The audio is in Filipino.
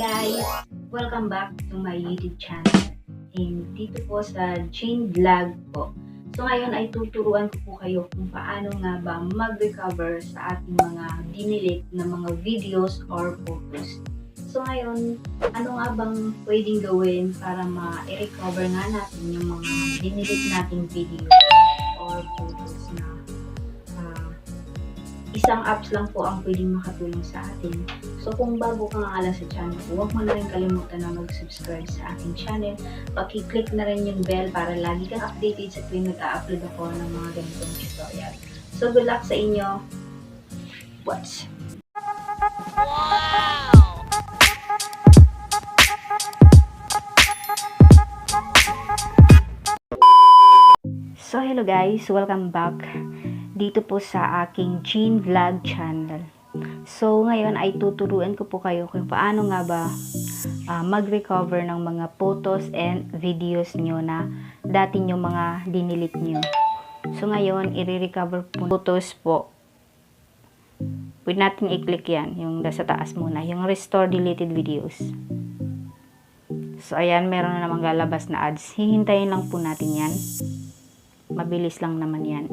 guys! Welcome back to my YouTube channel. And dito po sa Jane Vlog po. So ngayon ay tuturuan ko po kayo kung paano nga ba mag-recover sa ating mga dinilit na mga videos or photos. So ngayon, ano nga bang pwedeng gawin para ma-recover nga natin yung mga dinilit nating video or photos na isang apps lang po ang pwedeng makatulong sa atin. So kung bago ka nga lang sa channel ko, huwag mo na rin kalimutan na mag-subscribe sa aking channel. Paki-click na rin yung bell para lagi kang updated sa tuwing nag-upload ako ng mga ganitong tutorial. So good luck sa inyo. Watch! Wow! So hello guys, welcome back dito po sa aking Jane Vlog channel. So ngayon ay tuturuan ko po kayo kung paano nga ba mag-recover ng mga photos and videos nyo na dati nyo mga dinilit nyo. So ngayon, i-recover po photos po. Pwede natin i-click yan, yung nasa taas muna, yung restore deleted videos. So ayan, meron na namang lalabas na ads. Hihintayin lang po natin yan. Mabilis lang naman yan.